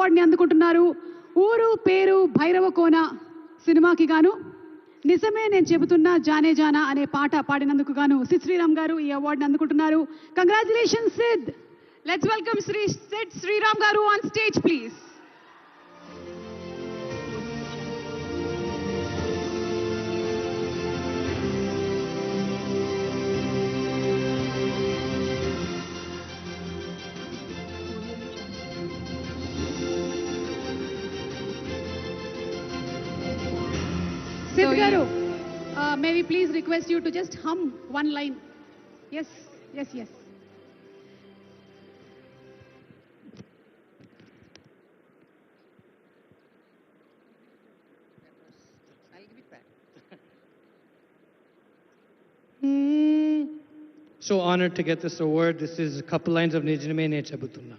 అవార్డుని అందుకుంటున్నారు. ఊరు పేరు భైరవ కోన సినిమాకి గాను నిజమే నేను చెబుతున్నా జానే జానా అనే పాట పాడినందుకు గాను సిద్ శ్రీరామ్ గారు ఈ అవార్డుని అందుకుంటున్నారు. Congratulations Sid. Let's welcome Sid Sriram garu on stage please. Sid Garu, may we please request you to just hum one line? Yes, yes, yes. So honored to get this award. This is a couple lines of Nijame Ne Chabutunna.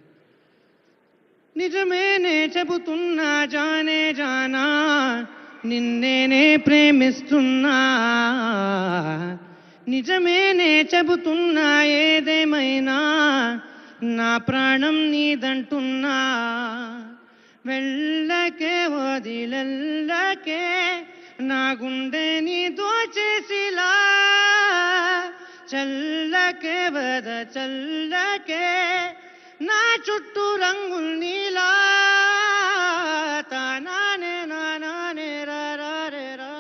Nijame Ne Chabutunna Jane Jana నిన్నేనే ప్రేమిస్తున్నా నిజమేనే చెబుతున్నా ఏదేమైనా నా ప్రాణం నీదంటున్నా వెళ్ళకే వదిలెల్లకే నా గుండె నీ దోచేసిలా చల్లకే వద చల్లకే నా చుట్టూ రంగులు నీలా తానానే నానానే రారే రా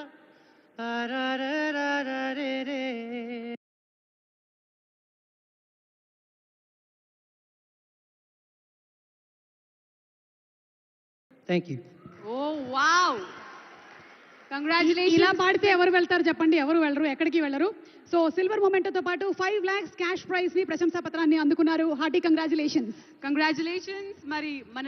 రే రే. Thank you. Oh wow, congratulation. ఇలా పాడితే ఎవరు వెళ్తారు చెప్పండి? ఎవరు వెళ్ళరు, ఎక్కడికి వెళ్ళరు. సో సిల్వర్ మొమెంటోతో పాటు 5 lakhs క్యాష్ ప్రైజ్ ని ప్రశంసా పత్రాన్ని అందుకున్నారు. Hearty congratulations. కంగ్రాచులేషన్స్. మరి మన